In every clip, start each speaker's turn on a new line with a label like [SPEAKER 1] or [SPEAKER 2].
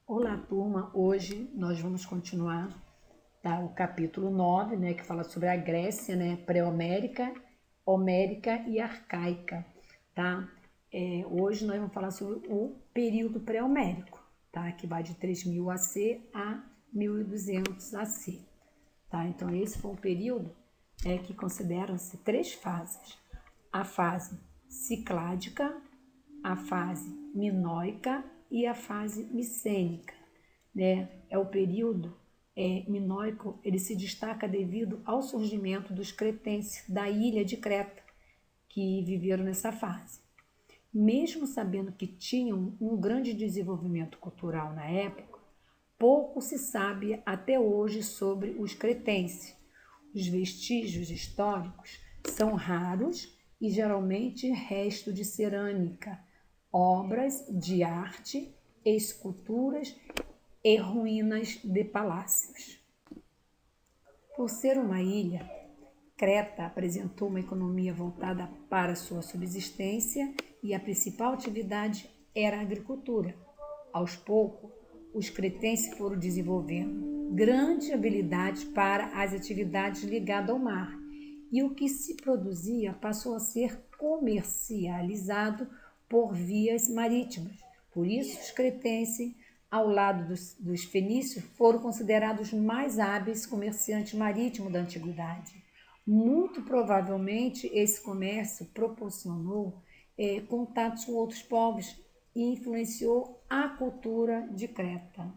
[SPEAKER 1] Olá, turma! Hoje nós vamos continuar, tá, o capítulo 9, né, que fala sobre a Grécia, né, pré-homérica, homérica e arcaica, tá? Hoje nós vamos falar sobre o período pré-homérico, tá, que vai de 3000 AC a 1200 AC, tá? Então esse foi um período que consideram-se três fases: a fase cicládica, a fase minoica e a fase micênica, né? É o período minoico, ele se destaca devido ao surgimento dos cretenses da ilha de Creta, que viveram nessa fase. Mesmo sabendo que tinham um grande desenvolvimento cultural na época, pouco se sabe até hoje sobre os cretenses. Os vestígios históricos são raros e geralmente resto de cerâmica, obras de arte, esculturas e ruínas de palácios. Por ser uma ilha, Creta apresentou uma economia voltada para sua subsistência e a principal atividade era a agricultura. Aos poucos, os cretenses foram desenvolvendo grande habilidade para as atividades ligadas ao mar, e o que se produzia passou a ser comercializado por vias marítimas. Por isso, os cretenses, ao lado dos fenícios, foram considerados os mais hábeis comerciantes marítimos da antiguidade. Muito provavelmente, esse comércio proporcionou contatos com outros povos e influenciou a cultura de Creta.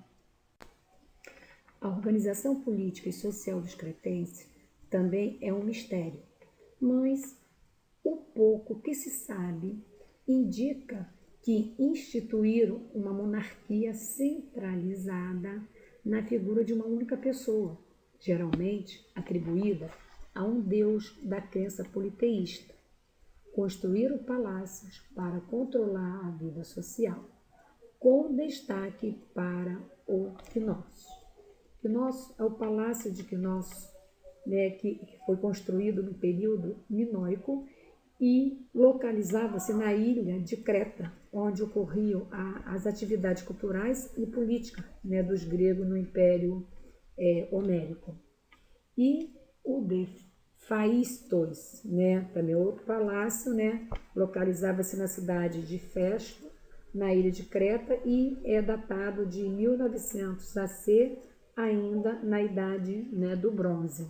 [SPEAKER 1] A organização política e social dos cretenses também é um mistério, mas o pouco que se sabe indica que instituíram uma monarquia centralizada na figura de uma única pessoa, geralmente atribuída a um deus da crença politeísta. Construíram palácios para controlar a vida social, com destaque para o Quinócio. Quinócio é o Palácio de Quinócio, né, que foi construído no período minoico e localizava-se na ilha de Creta, onde ocorriam as atividades culturais e políticas, né, dos gregos no Império Homérico. E o de Phaistos, né, também outro palácio, né, localizava-se na cidade de Festo, na ilha de Creta, e é datado de 1900 AC, ainda na idade, né, do bronze.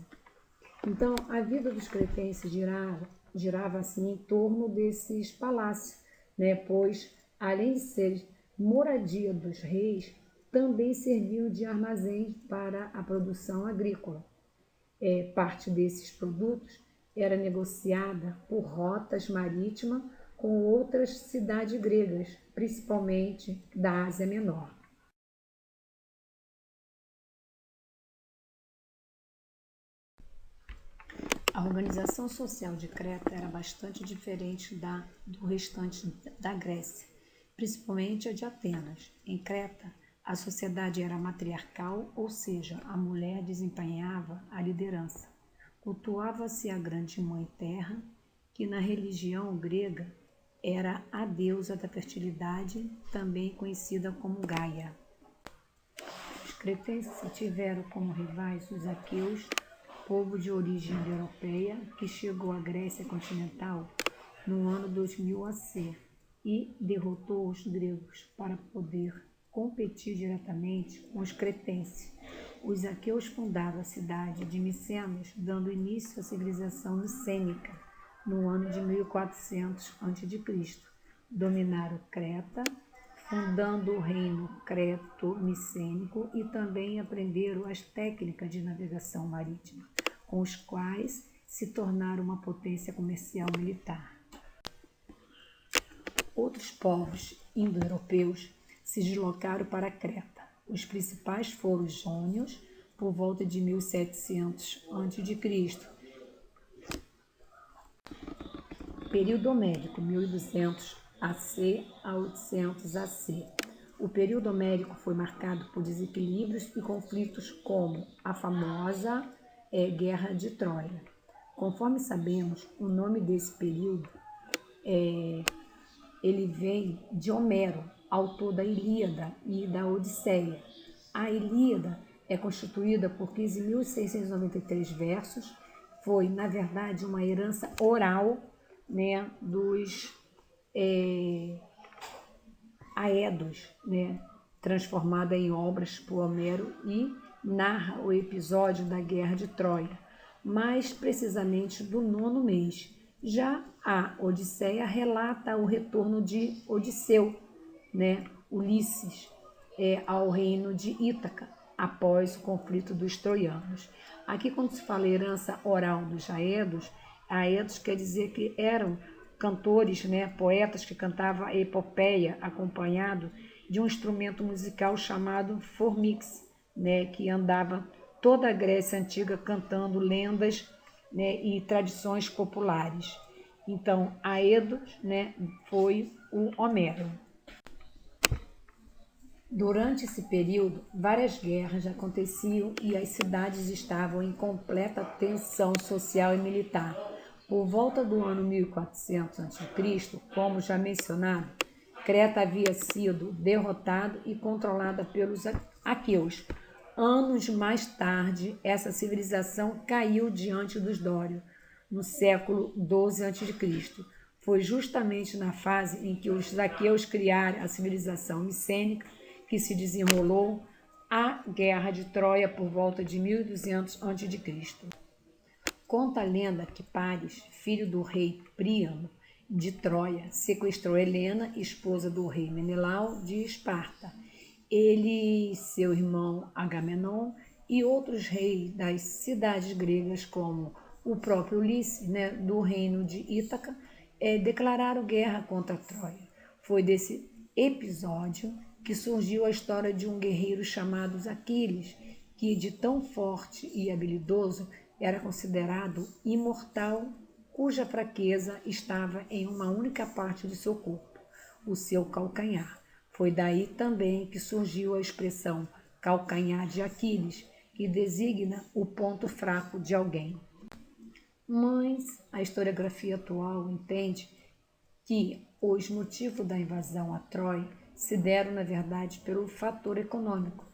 [SPEAKER 1] Então, a vida dos cretenses girava assim em torno desses palácios, né, pois, além de ser moradia dos reis, também serviam de armazém para a produção agrícola. Parte desses produtos era negociada por rotas marítimas com outras cidades gregas, principalmente da Ásia Menor. A organização social de Creta era bastante diferente do restante da Grécia, principalmente a de Atenas. Em Creta, a sociedade era matriarcal, ou seja, a mulher desempenhava a liderança. Cultuava-se a grande mãe terra, que na religião grega era a deusa da fertilidade, também conhecida como Gaia. Os cretenses tiveram como rivais os aqueus, povo de origem europeia que chegou à Grécia continental no ano 2000 AC e derrotou os gregos para poder competir diretamente com os cretenses. Os aqueus fundaram a cidade de Micenas, dando início à civilização micênica no ano de 1400 a.C. Dominaram Creta, fundando o reino creto-micênico, e também aprenderam as técnicas de navegação marítima, com os quais se tornaram uma potência comercial militar. Outros povos indo-europeus se deslocaram para Creta. Os principais foram os jônios, por volta de 1700 a.C. Período homérico, 1200 AC a 800 AC. O período homérico foi marcado por desequilíbrios e conflitos como a famosa Guerra de Troia. Conforme sabemos, o nome desse período ele vem de Homero, autor da Ilíada e da Odisseia. A Ilíada é constituída por 15.693 versos, foi, na verdade, uma herança oral, né, dos Aedos, né, transformada em obras por Homero, e narra o episódio da Guerra de Troia, mais precisamente do 9º mês. Já a Odisseia relata o retorno de Odisseu, né, Ulisses, ao reino de Ítaca, após o conflito dos troianos. Aqui, quando se fala herança oral dos Aedos quer dizer que eram cantores, né, poetas que cantavam a epopeia acompanhado de um instrumento musical chamado formix, né, que andava toda a Grécia Antiga cantando lendas, né, e tradições populares. Então, Aedos, né, foi o Homero. Durante esse período, várias guerras aconteciam e as cidades estavam em completa tensão social e militar. Por volta do ano 1400 a.C., como já mencionado, Creta havia sido derrotada e controlada pelos aqueus. Anos mais tarde, essa civilização caiu diante dos dórios, no século XII a.C. Foi justamente na fase em que os aqueus criaram a civilização micênica que se desenrolou a Guerra de Troia por volta de 1200 a.C. Conta a lenda que Paris, filho do rei Príamo de Troia, sequestrou Helena, esposa do rei Menelau de Esparta. Ele, seu irmão Agamenon e outros reis das cidades gregas, como o próprio Ulisses, né, do reino de Ítaca, declararam guerra contra Troia. Foi desse episódio que surgiu a história de um guerreiro chamado Aquiles, que de tão forte e habilidoso era considerado imortal, cuja fraqueza estava em uma única parte de seu corpo, o seu calcanhar. Foi daí também que surgiu a expressão calcanhar de Aquiles, que designa o ponto fraco de alguém. Mas a historiografia atual entende que os motivos da invasão a Troia se deram, na verdade, pelo fator econômico.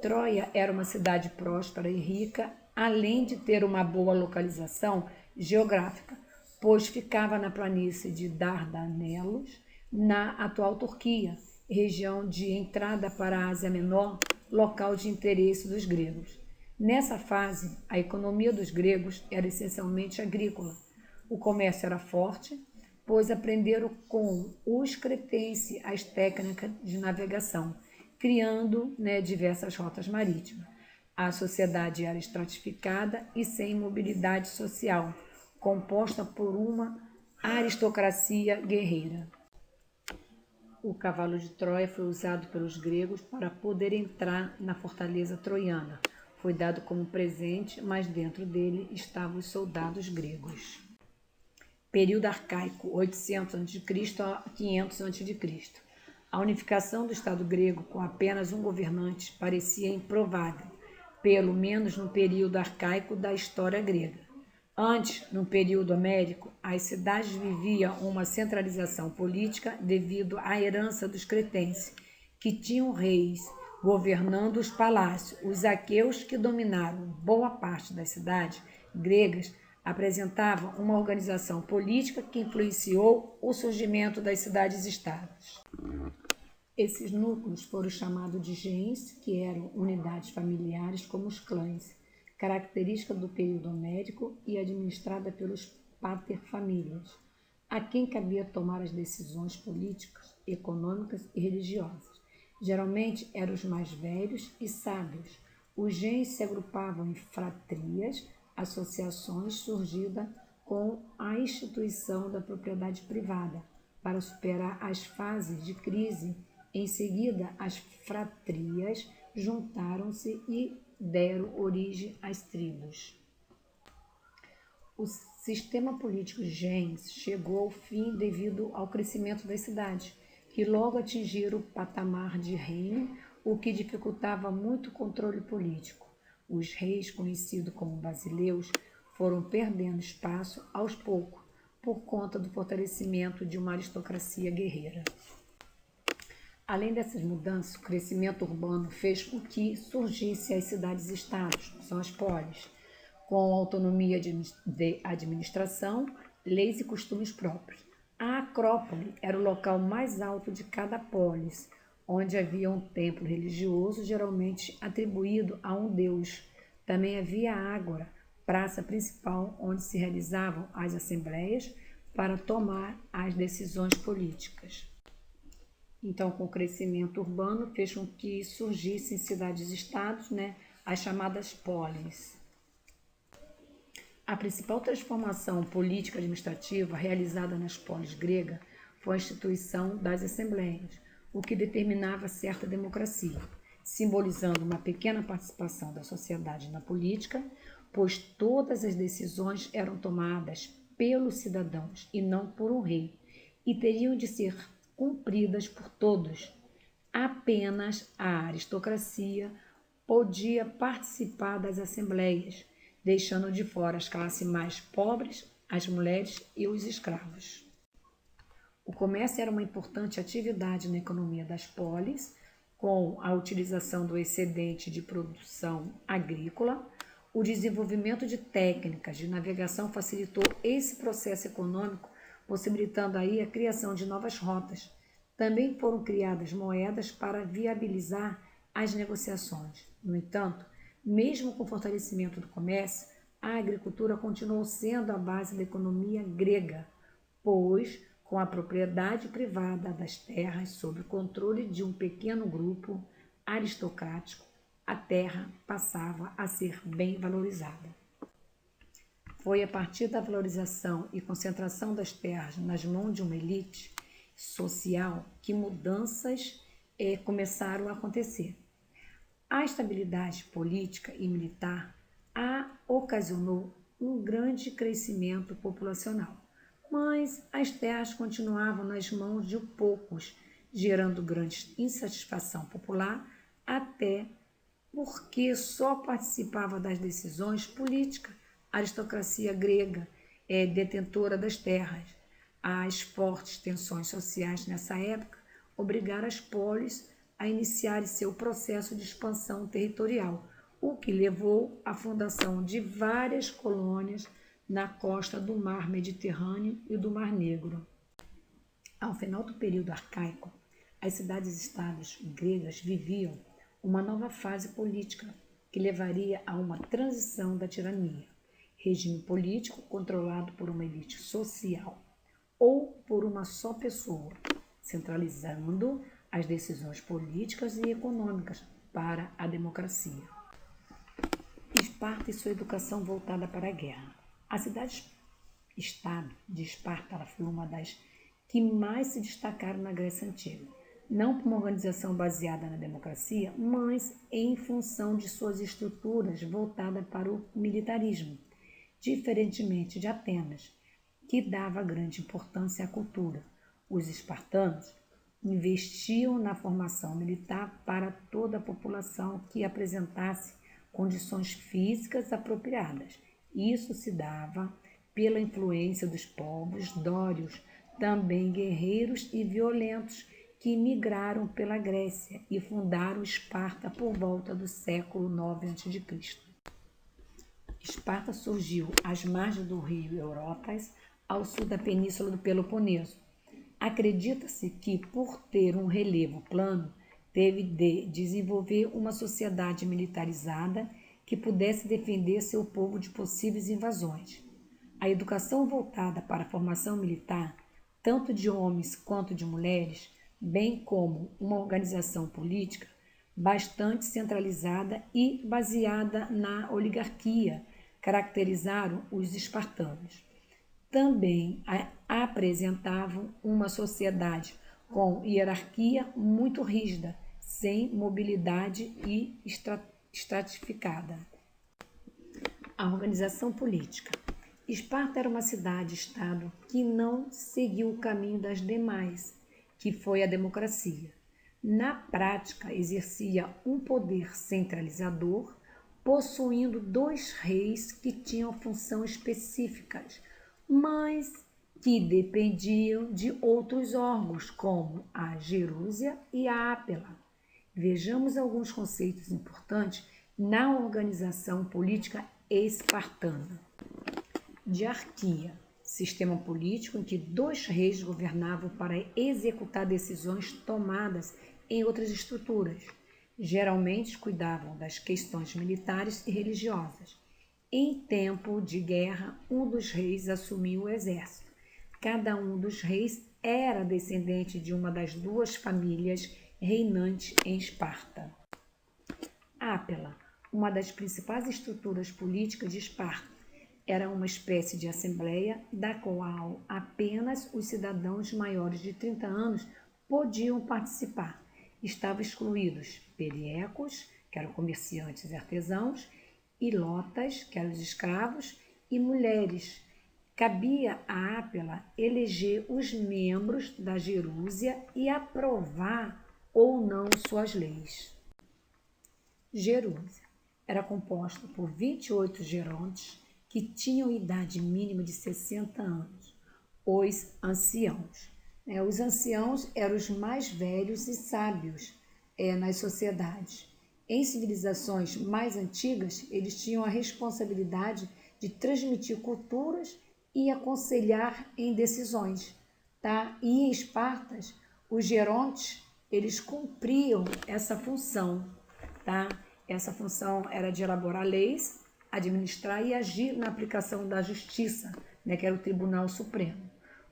[SPEAKER 1] Troia era uma cidade próspera e rica, além de ter uma boa localização geográfica, pois ficava na planície de Dardanelos, na atual Turquia, região de entrada para a Ásia Menor, local de interesse dos gregos. Nessa fase, a economia dos gregos era essencialmente agrícola. O comércio era forte, pois aprenderam com os cretenses as técnicas de navegação, criando, né, diversas rotas marítimas. A sociedade era estratificada e sem mobilidade social, composta por uma aristocracia guerreira. O cavalo de Troia foi usado pelos gregos para poder entrar na fortaleza troiana. Foi dado como presente, mas dentro dele estavam os soldados gregos. Período arcaico, 800 a.C. a 500 a.C. A unificação do Estado grego com apenas um governante parecia improvável, pelo menos no período arcaico da história grega. Antes, no período homérico, as cidades viviam uma centralização política devido à herança dos cretenses, que tinham reis governando os palácios. Os aqueus, que dominaram boa parte das cidades gregas, apresentavam uma organização política que influenciou o surgimento das cidades-estados. Esses núcleos foram chamados de gens, que eram unidades familiares como os clãs, característica do período homérico e administrada pelos paterfamílias, a quem cabia tomar as decisões políticas, econômicas e religiosas. Geralmente eram os mais velhos e sábios. Os gens se agrupavam em fratrias, associações surgidas com a instituição da propriedade privada, para superar as fases de crise. Em seguida, as fratrias juntaram-se e deram origem às tribos. O sistema político gens chegou ao fim devido ao crescimento das cidades, que logo atingiram o patamar de reino, o que dificultava muito o controle político. Os reis, conhecidos como basileus, foram perdendo espaço aos poucos, por conta do fortalecimento de uma aristocracia guerreira. Além dessas mudanças, o crescimento urbano fez com que surgissem as cidades-estados, são as polis, com autonomia de administração, leis e costumes próprios. A Acrópole era o local mais alto de cada polis, onde havia um templo religioso, geralmente atribuído a um deus. Também havia a ágora, praça principal, onde se realizavam as assembleias para tomar as decisões políticas. Então, com o crescimento urbano, fez com que surgissem cidades-estados, as chamadas polis. A principal transformação política administrativa realizada nas polis gregas foi a instituição das assembleias, o que determinava certa democracia, simbolizando uma pequena participação da sociedade na política, pois todas as decisões eram tomadas pelos cidadãos e não por um rei, e teriam de ser cumpridas por todos. Apenas a aristocracia podia participar das assembleias, deixando de fora as classes mais pobres, as mulheres e os escravos. O comércio era uma importante atividade na economia das polis, com a utilização do excedente de produção agrícola. O desenvolvimento de técnicas de navegação facilitou esse processo econômico, possibilitando aí a criação de novas rotas. Também foram criadas moedas para viabilizar as negociações. No entanto, mesmo com o fortalecimento do comércio, a agricultura continuou sendo a base da economia grega, pois, com a propriedade privada das terras sob o controle de um pequeno grupo aristocrático, a terra passava a ser bem valorizada. Foi a partir da valorização e concentração das terras nas mãos de uma elite social que mudanças começaram a acontecer. A estabilidade política e militar ocasionou um grande crescimento populacional, mas as terras continuavam nas mãos de poucos, gerando grande insatisfação popular, até porque só participava das decisões políticas a aristocracia grega, detentora das terras. As fortes tensões sociais nessa época obrigaram as polis a iniciar seu processo de expansão territorial, o que levou à fundação de várias colônias na costa do Mar Mediterrâneo e do Mar Negro. Ao final do período arcaico, as cidades-estados gregas viviam uma nova fase política que levaria a uma transição da tirania, regime político controlado por uma elite social ou por uma só pessoa, centralizando as decisões políticas e econômicas para a democracia. Esparta e sua educação voltada para a guerra. A cidade-estado de Esparta foi uma das que mais se destacaram na Grécia Antiga, não por uma organização baseada na democracia, mas em função de suas estruturas voltadas para o militarismo, diferentemente de Atenas, que dava grande importância à cultura. Os espartanos investiam na formação militar para toda a população que apresentasse condições físicas apropriadas. Isso se dava pela influência dos povos dórios, também guerreiros e violentos, que migraram pela Grécia e fundaram Esparta por volta do século IX a.C. Esparta surgiu às margens do rio Eurotas, ao sul da península do Peloponeso. Acredita-se que, por ter um relevo plano, teve de desenvolver uma sociedade militarizada que pudesse defender seu povo de possíveis invasões. A educação voltada para a formação militar, tanto de homens quanto de mulheres, bem como uma organização política bastante centralizada e baseada na oligarquia, caracterizaram os espartanos. Também apresentavam uma sociedade com hierarquia muito rígida, sem mobilidade e estratificada. A organização política. Esparta era uma cidade-estado que não seguiu o caminho das demais, que foi a democracia. Na prática, exercia um poder centralizador, possuindo 2 reis que tinham funções específicas, mas que dependiam de outros órgãos, como a Gerúsia e a Ápela. Vejamos alguns conceitos importantes na organização política espartana. Diarquia, sistema político em que 2 reis governavam para executar decisões tomadas em outras estruturas. Geralmente cuidavam das questões militares e religiosas. Em tempo de guerra, um dos reis assumia o exército. Cada um dos reis era descendente de uma das 2 famílias reinantes em Esparta. Ápela, uma das principais estruturas políticas de Esparta, era uma espécie de assembleia da qual apenas os cidadãos maiores de 30 anos podiam participar. Estavam excluídos periecos, que eram comerciantes e artesãos, ilotas, que eram os escravos, e mulheres. Cabia a Ápela eleger os membros da Gerúsia e aprovar ou não suas leis. Gerúsia era composta por 28 gerontes que tinham idade mínima de 60 anos, os anciãos. Os anciãos eram os mais velhos e sábios nas sociedades. Em civilizações mais antigas, eles tinham a responsabilidade de transmitir culturas e aconselhar em decisões. Tá? E em Esparta, os gerontes, eles cumpriam essa função. Tá? Essa função era de elaborar leis, administrar e agir na aplicação da justiça, que era o Tribunal Supremo.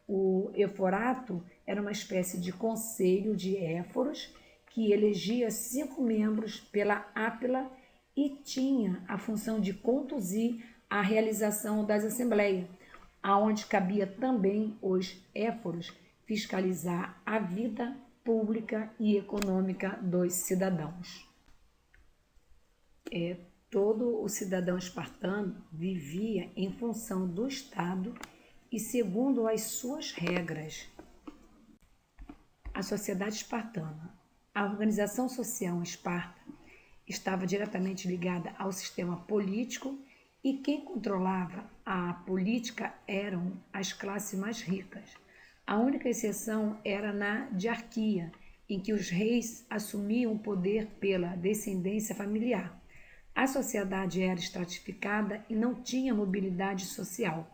[SPEAKER 1] O eforato era uma espécie de conselho de éforos que elegia 5 membros pela Ápela e tinha a função de conduzir a realização das assembleias, aonde cabia também os éforos fiscalizar a vida pública e econômica dos cidadãos. Todo o cidadão espartano vivia em função do Estado e segundo as suas regras. A sociedade espartana, a organização social em Esparta, estava diretamente ligada ao sistema político e quem controlava a política eram as classes mais ricas. A única exceção era na diarquia, em que os reis assumiam o poder pela descendência familiar. A sociedade era estratificada e não tinha mobilidade social,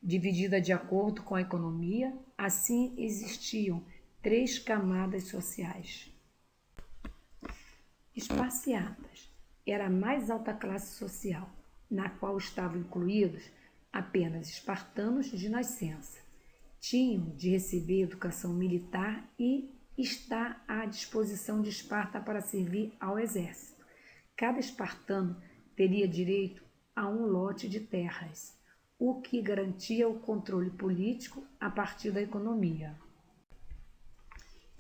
[SPEAKER 1] dividida de acordo com a economia, assim existiam 3 camadas sociais. Esparciatas era a mais alta classe social, na qual estavam incluídos apenas espartanos de nascença. Tinham de receber educação militar e estar à disposição de Esparta para servir ao exército. Cada espartano teria direito a um lote de terras, o que garantia o controle político a partir da economia.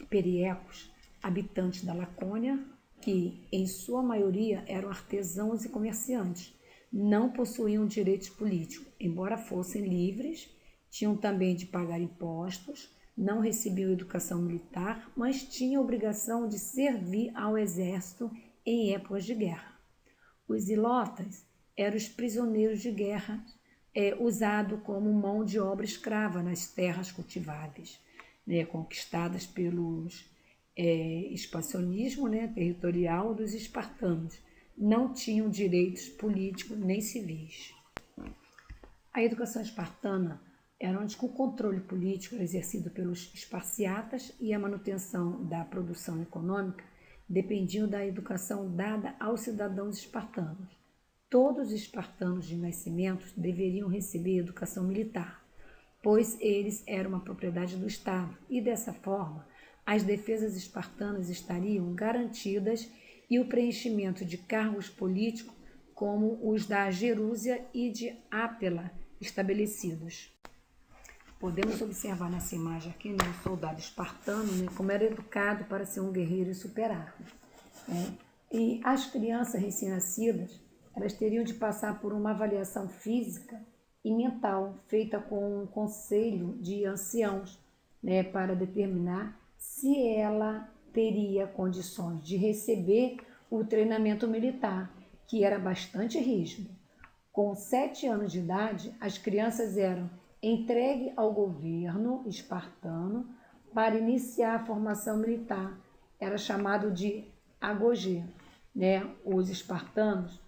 [SPEAKER 1] Periecos, habitantes da Lacônia, que em sua maioria eram artesãos e comerciantes, não possuíam direitos políticos, embora fossem livres, tinham também de pagar impostos, não recebiam educação militar, mas tinham a obrigação de servir ao exército em épocas de guerra. Os ilotas eram os prisioneiros de guerra, usados como mão de obra escrava nas terras cultiváveis, conquistadas pelos expansionismo territorial dos espartanos. Não tinham direitos políticos nem civis. A educação espartana era onde o controle político era exercido pelos esparciatas e a manutenção da produção econômica dependiam da educação dada aos cidadãos espartanos. Todos os espartanos de nascimento deveriam receber educação militar, pois eles eram uma propriedade do Estado e, dessa forma, as defesas espartanas estariam garantidas e o preenchimento de cargos políticos como os da Gerúsia e de Ápela estabelecidos. Podemos observar nessa imagem aqui o soldado espartano como era educado para ser um guerreiro e superar. E as crianças recém-nascidas elas teriam de passar por uma avaliação física e mental feita com um conselho de anciãos para determinar se ela teria condições de receber o treinamento militar, que era bastante rígido. Com 7 anos de idade, as crianças eram entregue ao governo espartano para iniciar a formação militar. Era chamado de agogê, né? Os espartanos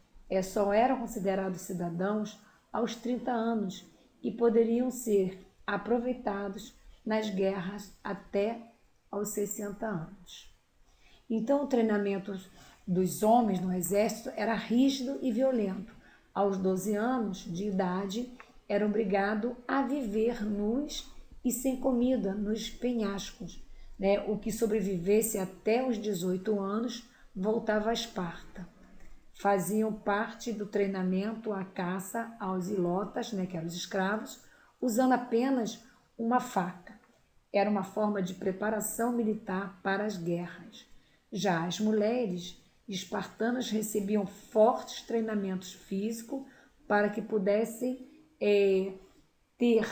[SPEAKER 1] só eram considerados cidadãos aos 30 anos e poderiam ser aproveitados nas guerras até aos 60 anos. Então, o treinamento dos homens no exército era rígido e violento. Aos 12 anos de idade, eram obrigados a viver nus e sem comida nos penhascos, né? O que sobrevivesse até os 18 anos voltava a Esparta. Faziam parte do treinamento a caça aos ilotas, né, que eram os escravos, usando apenas uma faca. Era uma forma de preparação militar para as guerras. Já as mulheres espartanas recebiam fortes treinamentos físicos para que pudessem ter,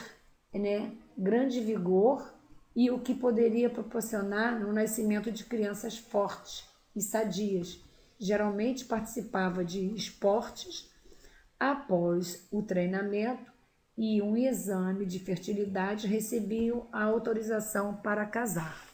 [SPEAKER 1] né, grande vigor e o que poderia proporcionar o nascimento de crianças fortes e sadias. Geralmente participava de esportes após o treinamento e um exame de fertilidade recebiam a autorização para casar.